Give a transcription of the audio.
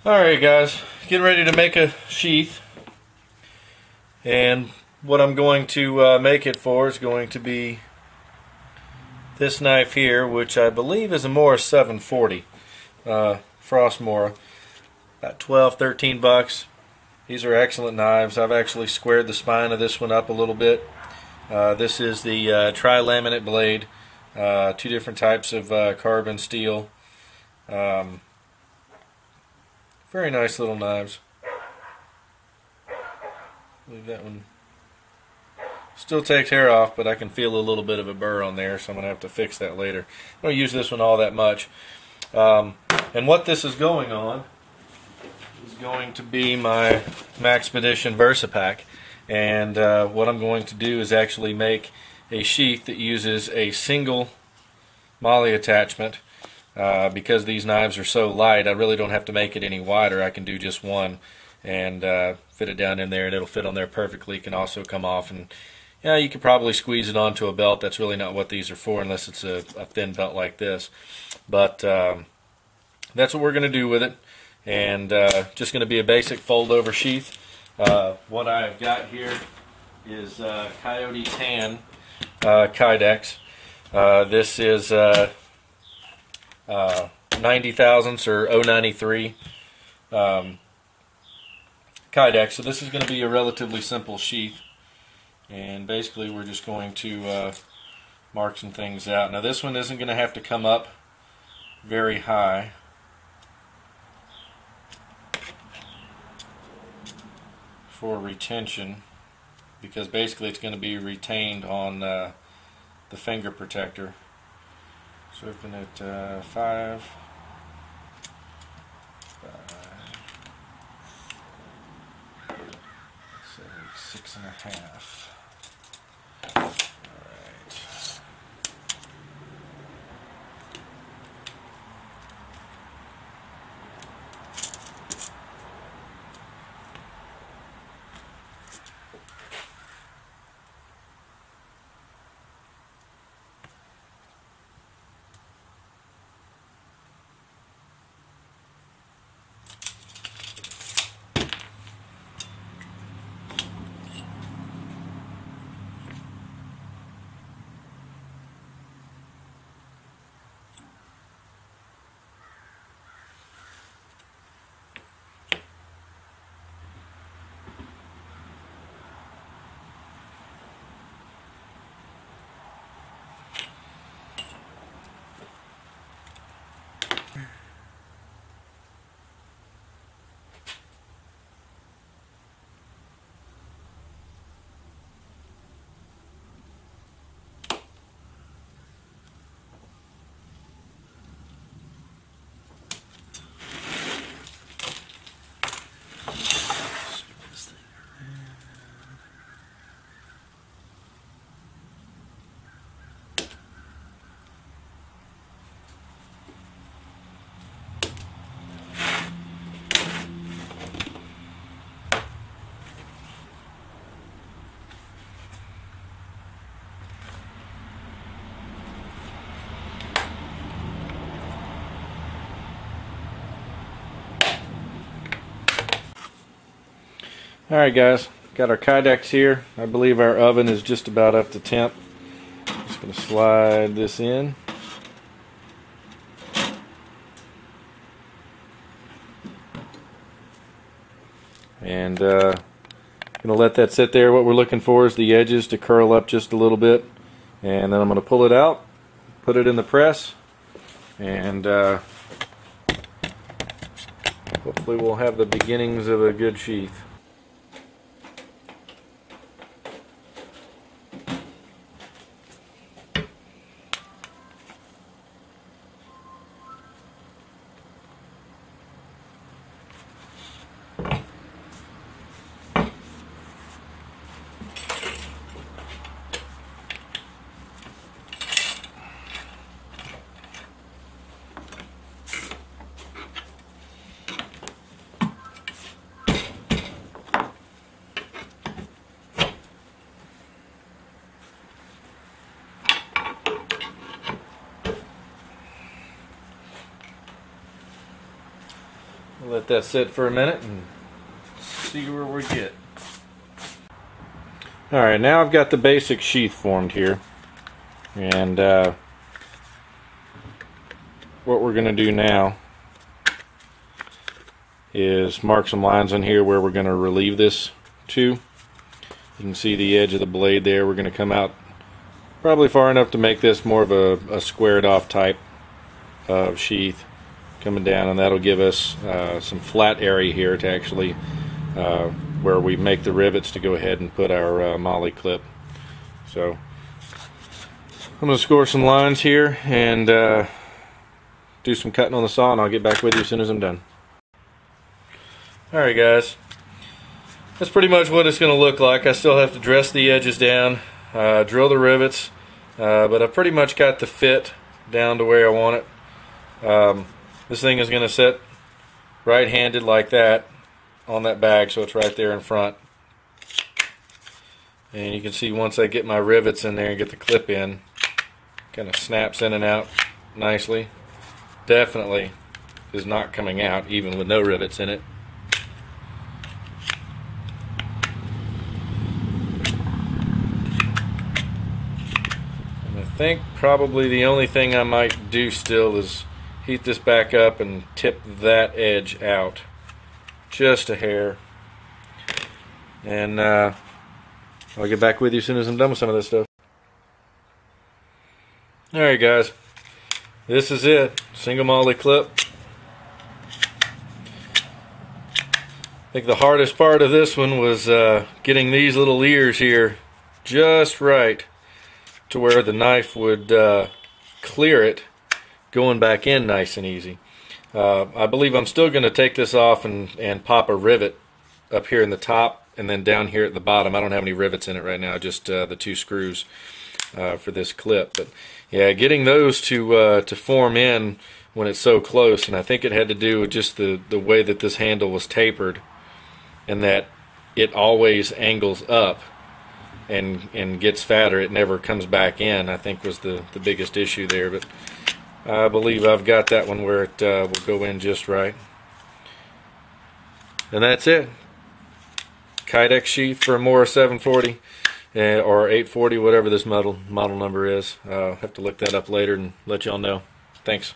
Alright guys, getting ready to make a sheath, and what I'm going to make it for is going to be this knife here, which I believe is a Mora 740 Frost Mora. About 12, 13 bucks. These are excellent knives. I've actually squared the spine of this one up a little bit. This is the tri-laminate blade, two different types of carbon steel. Very nice little knives. Leave that one. Still takes hair off, but I can feel a little bit of a burr on there, so I'm going to have to fix that later. I don't use this one all that much. And what this is going on is going to be my maxpedition VersaPack. And what I'm going to do is actually make a sheath that uses a single MOLLE attachment. Because these knives are so light, I really don't have to make it any wider. I can do just one and fit it down in there, and it'll fit on there perfectly. It can also come off, and yeah, you could probably squeeze it onto a belt. That's really not what these are for, unless it's a thin belt like this. But that's what we're going to do with it, and just going to be a basic fold-over sheath. What I've got here is Coyote Tan Kydex. This is 90 thousandths or 093 Kydex. So this is going to be a relatively simple sheath, and basically we're just going to mark some things out. Now this one isn't going to have to come up very high. For retention, because basically it's going to be retained on the finger protector. So open it 5, 6.5. Alright guys, got our Kydex here. I believe our oven is just about up to temp. Just going to slide this in. And going to let that sit there. What we're looking for is the edges to curl up just a little bit. And then I'm going to pull it out, put it in the press, and hopefully we'll have the beginnings of a good sheath. We'll let that sit for a minute and see where we get. Alright, now I've got the basic sheath formed here. And what we're going to do now is mark some lines on here where we're going to relieve this to. You can see the edge of the blade there. We're going to come out probably far enough to make this more of a squared off type of sheath coming down, and that'll give us some flat area here to actually where we make the rivets to go ahead and put our molly clip. So I'm going to score some lines here and do some cutting on the saw, and I'll get back with you as soon as I'm done. Alright guys, that's pretty much what it's going to look like. I still have to dress the edges down, drill the rivets, but I pretty much got the fit down to where I want it. This thing is going to sit right-handed like that on that bag, so it's right there in front. And you can see once I get my rivets in there and get the clip in, kind of snaps in and out nicely. Definitely is not coming out even with no rivets in it. And I think probably the only thing I might do still is heat this back up and tip that edge out just a hair. And I'll get back with you as soon as I'm done with some of this stuff. Alright guys, this is it. Single molly clip. I think the hardest part of this one was getting these little ears here just right to where the knife would clear it, going back in nice and easy. I believe I'm still going to take this off and pop a rivet up here in the top and then down here at the bottom. I don't have any rivets in it right now, just the 2 screws for this clip. But yeah, getting those to form in when it's so close, and I think it had to do with just the way that this handle was tapered and that it always angles up and gets fatter. It never comes back in, I think was the biggest issue there. But I believe I've got that one where it will go in just right. And that's it. Kydex sheath for a Mora 740 or 840, whatever this model number is. I'll have to look that up later and let y'all know. Thanks.